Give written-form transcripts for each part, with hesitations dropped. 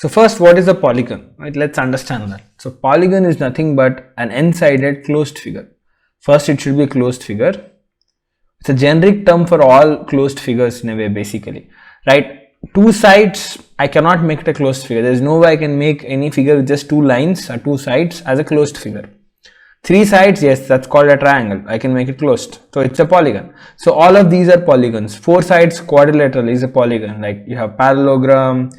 So first, what is a polygon? Right, let's understand that. So polygon is nothing but an n-sided closed figure. First, it should be a closed figure. It's a generic term for all closed figures in a way, basically, right? Two sides, I cannot make it a closed figure. There is no way I can make any figure with just two lines or two sides as a closed figure. Three sides, yes, that's called a triangle. I can make it closed. So it's a polygon. So all of these are polygons. Four sides quadrilateral is a polygon. Like you have parallelogram,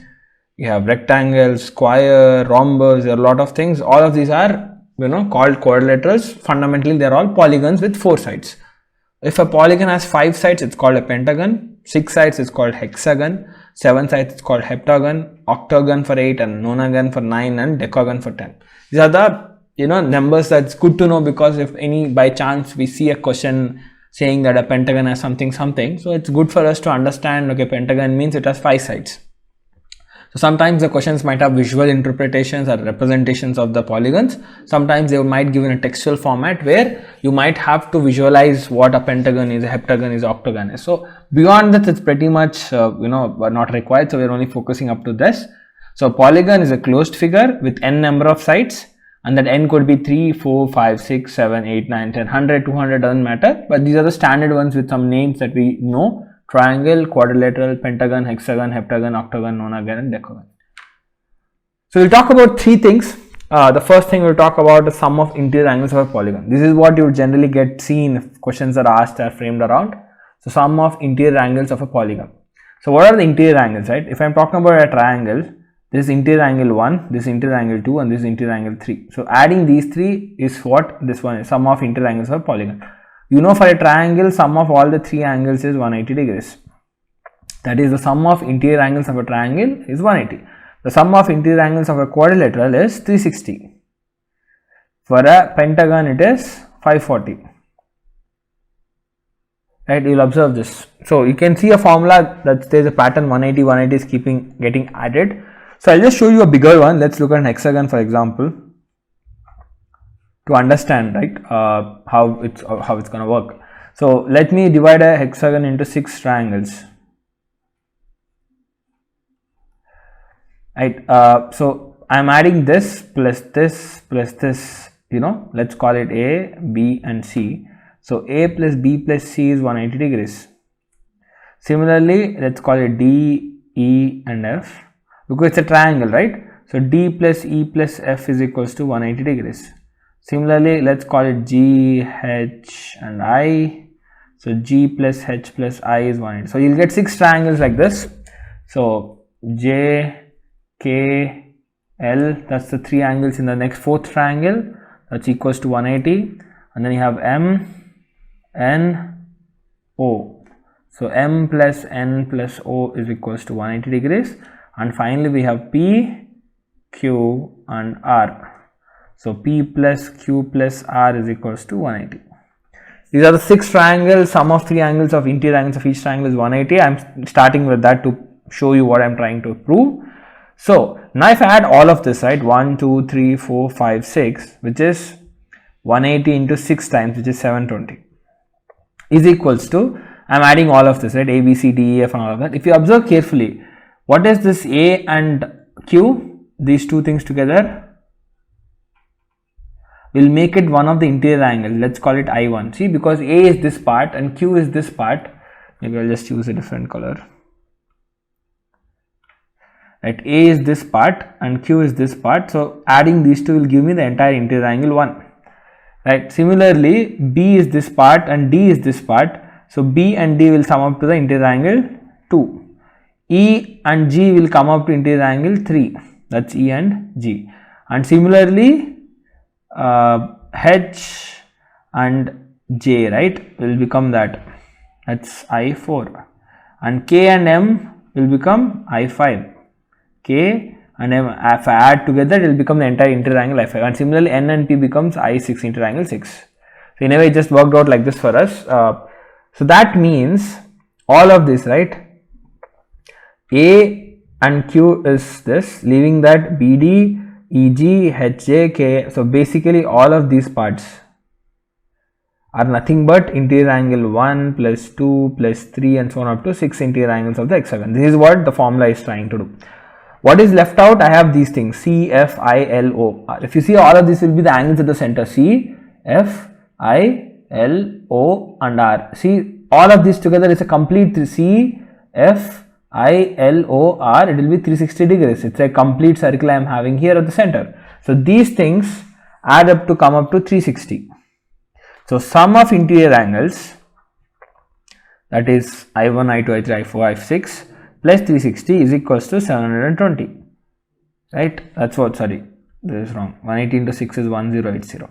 you have rectangle, square, rhombus, there are a lot of things. All of these are, called quadrilaterals. Fundamentally, they are all polygons with four sides. If a polygon has 5 sides, it's called a pentagon. 6 sides is called hexagon. 7 sides is called heptagon. Octagon for 8 and nonagon for 9 and decagon for 10. These are the numbers that's good to know, because if by chance we see a question saying that a pentagon has something, so it's good for us to understand, okay, pentagon means it has 5 sides. So sometimes the questions might have visual interpretations or representations of the polygons. Sometimes they might give in a textual format where you might have to visualize what a pentagon is, a heptagon is, octagon is. So beyond that, it's pretty much not required. So we're only focusing up to this. So polygon is a closed figure with n number of sides, and that n could be 3, 4, 5, 6, 7, 8, 9, 10, 100, 200, doesn't matter. But these are the standard ones with some names that we know: triangle, quadrilateral, pentagon, hexagon, heptagon, octagon, nonagon, and decagon. So we'll talk about 3 things. The first thing we'll talk about the sum of interior angles of a polygon. This is what you would generally get seen if questions are asked or framed around. So sum of interior angles of a polygon. So what are the interior angles, right? If I'm talking about a triangle, this is interior angle 1, this is interior angle 2, and this is interior angle 3. So adding these 3 is what this one is, sum of interior angles of a polygon. For a triangle, sum of all the 3 angles is 180 degrees. That is, the sum of interior angles of a triangle is 180. The sum of interior angles of a quadrilateral is 360. For a pentagon, it is 540. Right, you will observe this. So you can see a formula that there is a pattern 180, 180 is getting added. So I'll just show you a bigger one. Let's look at an hexagon, for example, to understand, right, how it's going to work. So let me divide a hexagon into 6 triangles. Right. So I'm adding this plus this plus this. Let's call it A, B, and C. So A plus B plus C is 180 degrees. Similarly, let's call it D, E, and F, because it's a triangle, right? So D plus E plus F is equals to 180 degrees. Similarly, let's call it G, H, and I. So G plus H plus I is 180. So you'll get 6 triangles like this. So J, K, L, that's the 3 angles in the next 4th triangle. That's equals to 180. And then you have M, N, O. So M plus N plus O is equals to 180 degrees. And finally, we have P, Q, and R. So P plus Q plus R is equals to 180. These are the 6 triangles. Sum of 3 angles of interior angles of each triangle is 180. I'm starting with that to show you what I'm trying to prove. So now if I add all of this, right, 1, 2, 3, 4, 5, 6, which is 180 into 6 times, which is 720, is equals to, I'm adding all of this, right, A, B, C, D, E, F, and all of that. If you observe carefully, what is this A and Q? These 2 things together will make it one of the interior angles. Let's call it I1. See, because A is this part and Q is this part. Maybe I'll just use a different color. Right, A is this part and Q is this part. So adding these 2 will give me the entire interior angle 1. Right. Similarly, B is this part and D is this part. So B and D will sum up to the interior angle 2. E and G will come up to interior angle 3. That's E and G. And similarly, H and J, right, will become that. That's I4. And K and M will become I5. K and M, if I add together, it will become the entire interior angle I5. And similarly, N and P becomes I6 interior angle 6. So in a way, it just worked out like this for us. So that means all of this, right, A and Q is this, leaving that BD, EG, HJ, K. So basically all of these parts are nothing but interior angle 1 plus 2 plus 3 and so on up to 6 interior angles of the hexagon. This is what the formula is trying to do. What is left out? I have these things, C, F, I, L, O, R. If you see, all of this will be the angles at the center, C, F, I, L, O and R. See, all of this together is a complete C, F, I, L, O, R. It will be 360 degrees. It's a complete circle I am having here at the center. So these things add up to come up to 360. So sum of interior angles, that is I1, I2, I3, I4, I6 plus 360 is equals to 720. Right? That's what, sorry, this is wrong. 180 into 6 is 1080.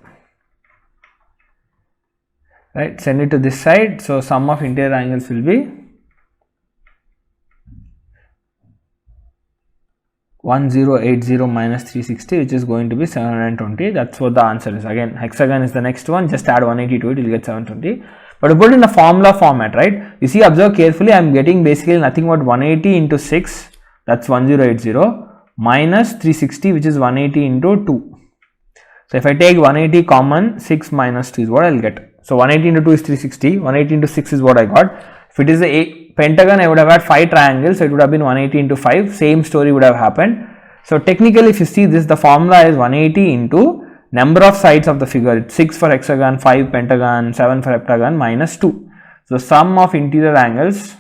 Right? Send it to this side. So sum of interior angles will be 1080 minus 360, which is going to be 720. That's what the answer is. Again, hexagon is the next one. Just add 180 to it, you'll get 720. But put in the formula format, right? You see, observe carefully. I'm getting basically nothing but 180 into 6. That's 1080 minus 360, which is 180 into 2. So if I take 180 common, 6 minus 2 is what I'll get. So 180 into 2 is 360. 180 into 6 is what I got. If it is a pentagon, I would have had 5 triangles, so it would have been 180 into 5. Same story would have happened. So technically, if you see this, the formula is 180 into number of sides of the figure. It's 6 for hexagon, 5 pentagon, 7 for heptagon, minus 2. So sum of interior angles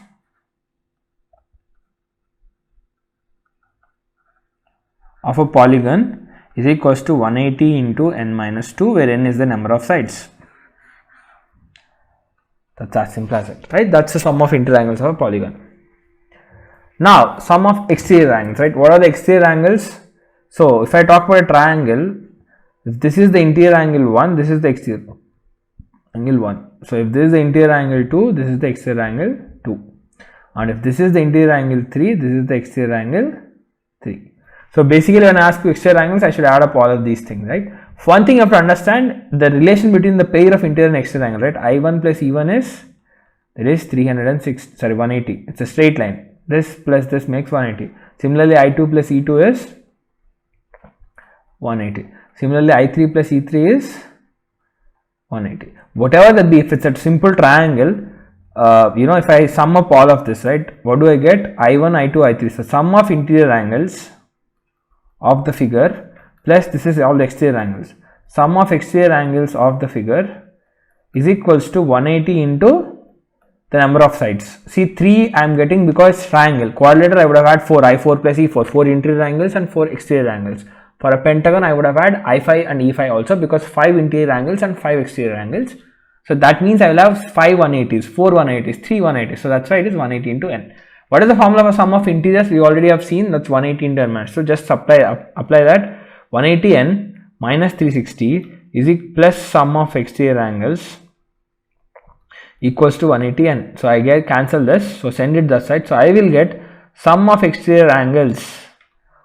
of a polygon is equals to 180 into n minus 2, where n is the number of sides. That's as simple as it, right? That's the sum of interior angles of a polygon. Now, sum of exterior angles, right? What are the exterior angles? So, if I talk about a triangle, if this is the interior angle 1, this is the exterior angle 1. So, if this is the interior angle 2, this is the exterior angle 2. And if this is the interior angle 3, this is the exterior angle 3. So, basically when I ask you exterior angles, I should add up all of these things, right? One thing you have to understand, the relation between the pair of interior and exterior angle, right? I1 plus E1 is, it is 180. It's a straight line. This plus this makes 180. Similarly, I2 plus E2 is 180. Similarly, I3 plus E3 is 180. Whatever that be, if it's a simple triangle, if I sum up all of this, right, what do I get? I1, I2, I3. So sum of interior angles of the figure plus this is all the exterior angles. Sum of exterior angles of the figure is equals to 180 into the number of sides. See, 3 I am getting because triangle. Quadrilateral I would have had 4, I4 plus E4, 4 interior angles and 4 exterior angles. For a pentagon I would have had I5 and E5 also, because 5 interior angles and 5 exterior angles. So that means I will have 5 180s, 4 180s, 3 180s. So that's why it is 180 into n. What is the formula for sum of interiors? We already have seen, that's 180 into n minus. So just apply that. 180 n minus 360 is plus sum of exterior angles equals to 180 n. So I get cancel this. So send it that side. So I will get sum of exterior angles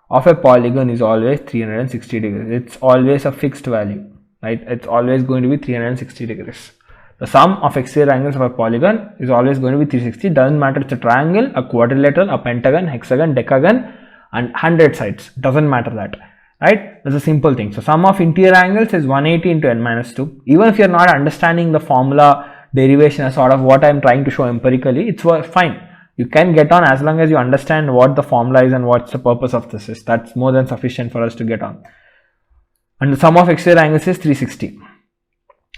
of a polygon is always 360 degrees. It's always a fixed value, right? It's always going to be 360 degrees. The sum of exterior angles of a polygon is always going to be 360. Doesn't matter it's a triangle, a quadrilateral, a pentagon, hexagon, decagon and 100 sides. Doesn't matter that. Right? That's a simple thing. So sum of interior angles is 180 into n minus 2. Even if you are not understanding the formula derivation as sort of what I am trying to show empirically, it's fine. You can get on as long as you understand what the formula is and what's the purpose of this is. That's more than sufficient for us to get on. And the sum of exterior angles is 360.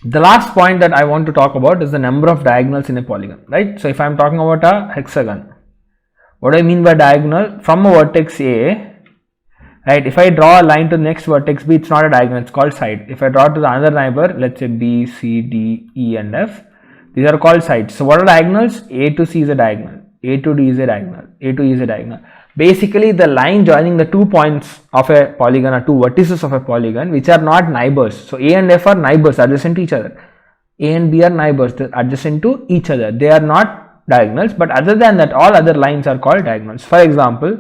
The last point that I want to talk about is the number of diagonals in a polygon, right? So if I am talking about a hexagon, what do I mean by diagonal? From a vertex A, right, if I draw a line to the next vertex B, it's not a diagonal, it's called side. If I draw to the other neighbor, let's say B, C, D, E and F, these are called sides. So what are diagonals? A to C is a diagonal, A to D is a diagonal, A to E is a diagonal. Basically, the line joining the 2 points of a polygon or 2 vertices of a polygon which are not neighbors. So A and F are neighbors adjacent to each other. A and B are neighbors adjacent to each other. They are not diagonals, but other than that, all other lines are called diagonals. For example,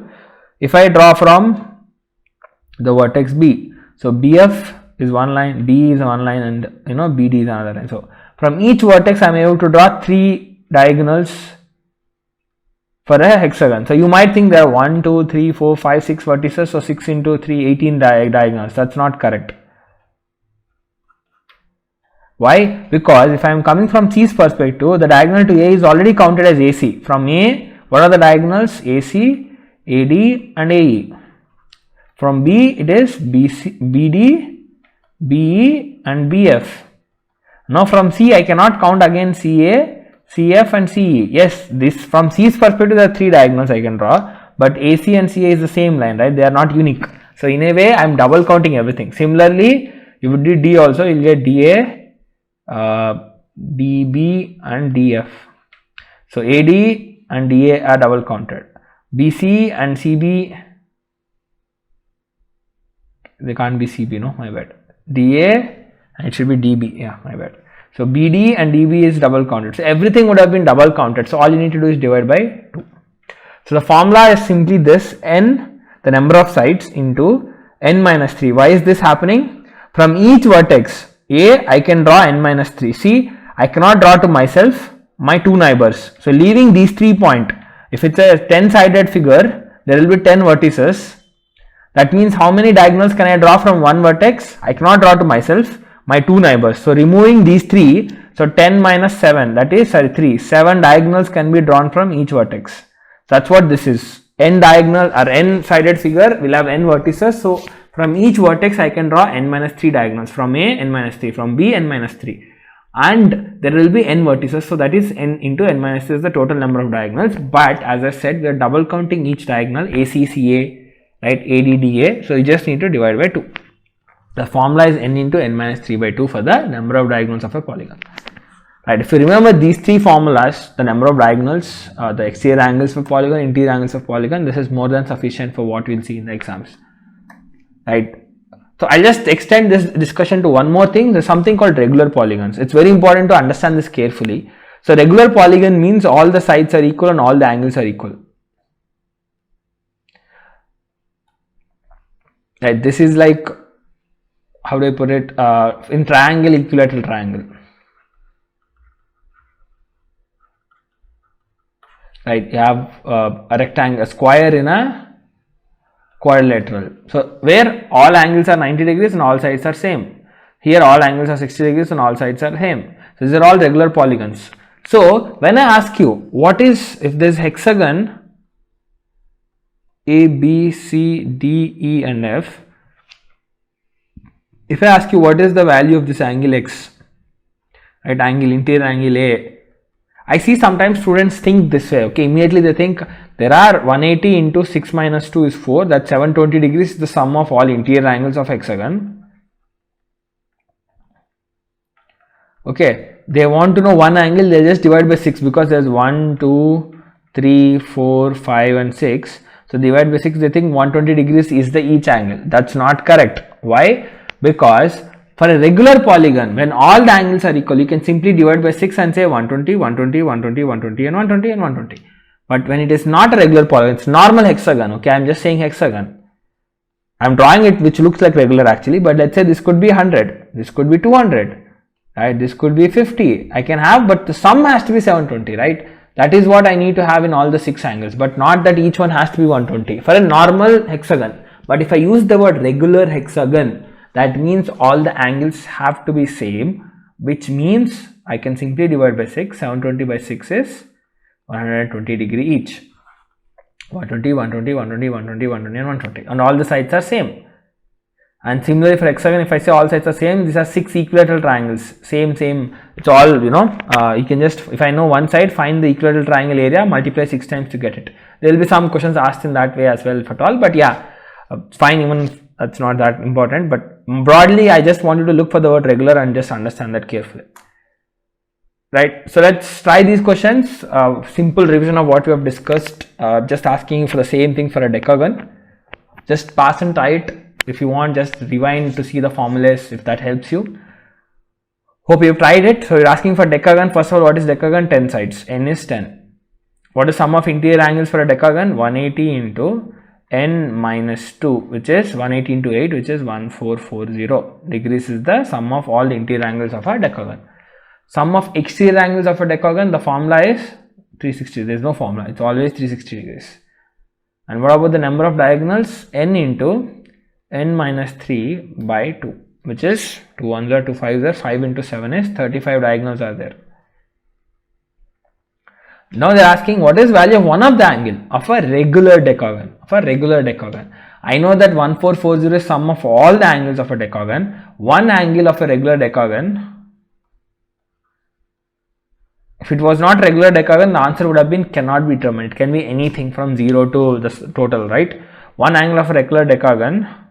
if I draw from the vertex B, so BF is one line, B is one line, and BD is another line. So from each vertex I am able to draw 3 diagonals for a hexagon. So you might think there are 1, 2, 3, 4, 5, 6 vertices. So 6 into 3, 18 diagonals. That's not correct. Why? Because if I am coming from C's perspective, the diagonal to A is already counted as AC. From A, what are the diagonals? AC, AD and AE. From B it is BC, BD, BE and BF. Now from C I cannot count again CA, CF and CE. Yes, this from C's perspective there are 3 diagonals I can draw, but AC and CA is the same line, right? They are not unique. So in a way I am double counting everything. Similarly, you would do D also, you will get DA, DB and DF. So AD and DA are double counted. BC and CB, they can't be CB, no, my bad. DA and it should be DB, yeah, my bad. So BD and DB is double counted. So everything would have been double counted. So all you need to do is divide by 2. So the formula is simply this: n, the number of sides, into n minus 3. Why is this happening? From each vertex A, I can draw n minus 3. See, I cannot draw to myself my 2 neighbors. So leaving these 3 points, if it's a 10-sided figure, there will be 10 vertices. That means how many diagonals can I draw from one vertex? I cannot draw to myself my 2 neighbors. So removing these 3, so 10 minus 7, that is 3. 7 diagonals can be drawn from each vertex. That's what this is. N diagonal or n sided figure will have n vertices. So from each vertex I can draw n minus 3 diagonals. From A, n minus 3. From B, n minus 3. And there will be n vertices. So that is n into n minus 3 is the total number of diagonals. But as I said, we are double counting each diagonal, ACCA, right, ADDA. So you just need to divide by 2. The formula is n into n minus 3 by 2 for the number of diagonals of a polygon. Right, if you remember these 3 formulas, the number of diagonals, the exterior angles of polygon, interior angles of polygon, this is more than sufficient for what we will see in the exams. Right. So I'll just extend this discussion to one more thing. There's something called regular polygons. It's very important to understand this carefully. So regular polygon means all the sides are equal and all the angles are equal. Right. This is like, how do I put it, in triangle, equilateral triangle. Right, you have a rectangle, a square in a quadrilateral. So where all angles are 90 degrees and all sides are same. Here all angles are 60 degrees and all sides are same. So these are all regular polygons. So when I ask you, what is, if there is hexagon A, B, C, D, E and F, if I ask you what is the value of this angle X, right, angle, interior angle A, I see sometimes students think this way, okay, immediately they think there are 180 into 6 minus 2 is 4, that's 720 degrees is the sum of all interior angles of hexagon. Okay, they want to know one angle, they just divide by 6 because there's 1, 2, 3, 4, 5 and 6. So divide by 6, they think 120 degrees is the each angle. That's not correct. Why? Because for a regular polygon, when all the angles are equal, you can simply divide by 6 and say 120, 120, 120, 120 and 120 and 120. But when it is not a regular polygon, it's normal hexagon, okay, I'm just saying hexagon. I'm drawing it which looks like regular actually, but let's say this could be 100, this could be 200, right, this could be 50, I can have, but the sum has to be 720, right. That is what I need to have in all the 6 angles, but not that each one has to be 120 for a normal hexagon. But if I use the word regular hexagon, that means all the angles have to be same, which means I can simply divide by 6. 720 by 6 is 120 degree each. 120, 120, 120, 120, 120 and 120, and all the sides are same. And similarly for hexagon, if I say all sides are same, these are 6 equilateral triangles, same, it's all, you know, you can just, if I know one side, find the equilateral triangle area, multiply 6 times to get it. There will be some questions asked in that way as well if at all, but yeah, fine, even that's not that important, but broadly I just want you to look for the word regular and just understand that carefully. Right, so let's try these questions. Simple revision of what we have discussed, just asking for the same thing for a decagon. Just pass and try it. If you want, just rewind to see the formulas if that helps you. Hope you've tried it. So you're asking for decagon. First of all, what is decagon? 10 sides. N is 10. What is sum of interior angles for a decagon? 180 into n minus 2, which is 180 into 8, which is 1440 degrees is the sum of all the interior angles of a decagon. Sum of exterior angles of a decagon, the formula is 360. There is no formula, it's always 360 degrees. And what about the number of diagonals? N into n minus 3 by 2, which is 2 1s are 2 5s are 5 into 7 is 35 diagonals are there. Now they are asking what is value of one of the angle of a regular decagon, I know that 1440 is sum of all the angles of a decagon. One angle of a regular decagon, if it was not regular decagon, the answer would have been cannot be determined. It can be anything from 0 to the total, right? One angle of a regular decagon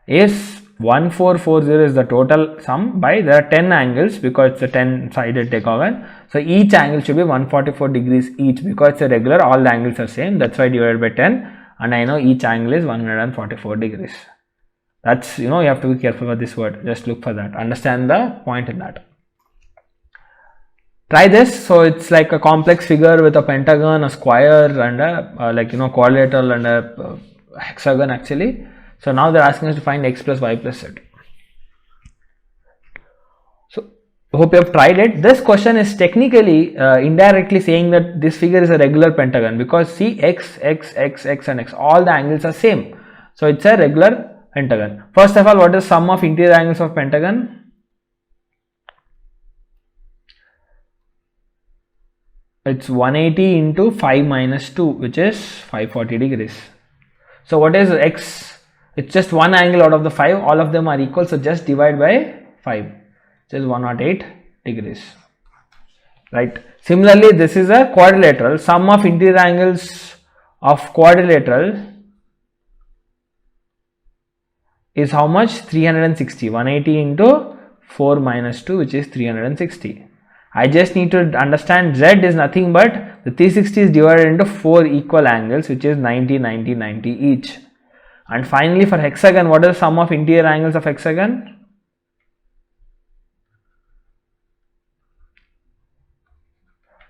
is 1440 is the total sum by there are 10 angles because it's a 10 sided decagon. So each angle should be 144 degrees each because it's a regular, all the angles are same. That's why divided by 10, and I know each angle is 144 degrees. That's, you have to be careful with this word. Just look for that. Understand the point in that. Try this. So it's like a complex figure with a pentagon, a square, and a quadrilateral and a hexagon actually. So now they're asking us to find x plus y plus z. So I hope you have tried it. This question is technically indirectly saying that this figure is a regular pentagon because see x, x, x, x and x, all the angles are same. So it's a regular pentagon. First of all, what is sum of interior angles of pentagon? It's 180 into 5 minus 2, which is 540 degrees. So what is x? It's just one angle out of the 5, all of them are equal, so just divide by 5, which is 108 degrees, right? Similarly, this is a quadrilateral. Sum of interior angles of quadrilateral is how much? 360. 180 into 4 minus 2, which is 360. I just need to understand z is nothing but the 360 is divided into 4 equal angles, which is 90, 90, 90 each. And finally, for hexagon, what is the sum of interior angles of hexagon?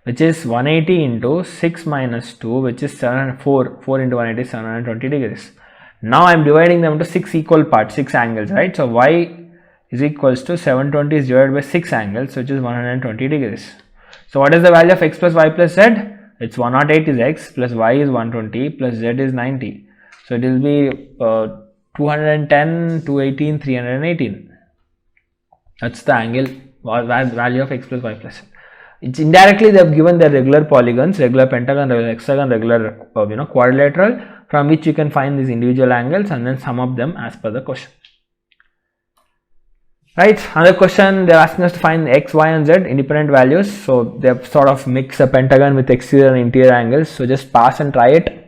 Which is 180 into 6 minus 2, which is 4 into 180 is 720 degrees. Now I am dividing them into 6 equal parts, 6 angles, right? So y is equals to 720 is divided by 6 angles, which is 120 degrees. So what is the value of x plus y plus z? It's 108 is x, plus y is 120, plus z is 90. So it will be 210, 218, 318. That's the angle value of x plus y plus z. It's indirectly they have given the regular polygons, regular pentagon, regular hexagon, regular quadrilateral, from which you can find these individual angles and then sum up them as per the question. Right, another question, they're asking us to find x, y and z independent values. So they have sort of mixed a pentagon with exterior and interior angles. So just pass and try it.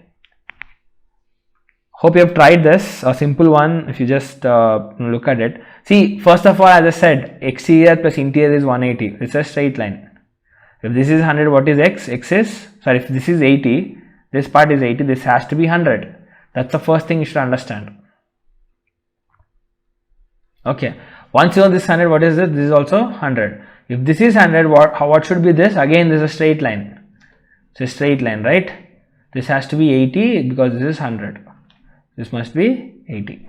Hope you have tried this, a simple one if you just look at it. See, first of all, as I said, exterior plus interior is 180. It's a straight line. If this is 100, what is x? X is, sorry, if this is 80, this part is 80, this has to be 100. That's the first thing you should understand. Okay, once you know this 100, what is this? This is also 100. If this is 100, what should be this? Again, this is a straight line. It's a straight line, right? This has to be 80 because this is 100. This must be 80.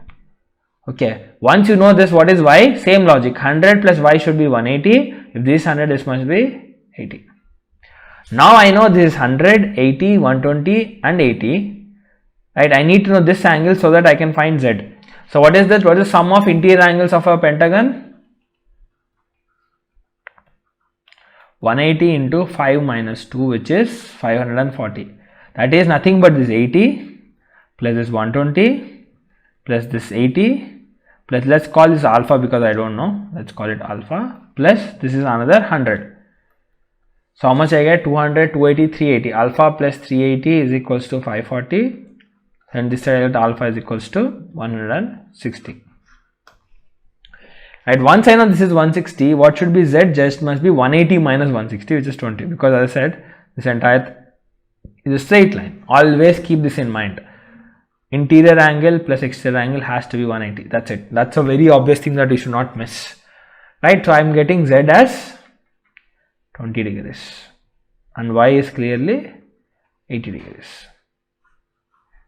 Okay, once you know this, what is y? Same logic, 100 plus y should be 180. If this is 100, this must be 80. Now I know this is 100, 80, 120 and 80. Right, I need to know this angle so that I can find z. So what is that? What is the sum of interior angles of a pentagon? 180 into 5 minus 2, which is 540. That is nothing but this 80 plus this 120 plus this 80 plus, let's call this alpha because I don't know, let's call it alpha, plus this is another 100. So how much I get? 200, 280, 380. Alpha plus 380 is equals to 540, and this side alpha is equals to 160. Right, once I know this is 160, what should be z? Just must be 180 minus 160, which is 20, because as I said, this entire is a straight line. Always keep this in mind. Interior angle plus exterior angle has to be 180. That's it. That's a very obvious thing that you should not miss. Right, so I am getting z as 20 degrees and y is clearly 80 degrees.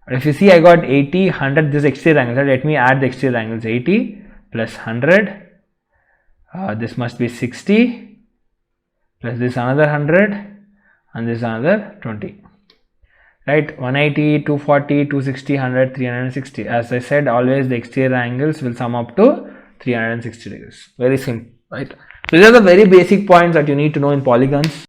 If you see, I got 80, 100, this exterior angle. So let me add the exterior angles. 80 plus 100, this must be 60, plus this another 100, and this another 20. Right, 180, 240, 260, 100, 360. As I said, always the exterior angles will sum up to 360 degrees. Very simple, right? So these are the very basic points that you need to know in polygons.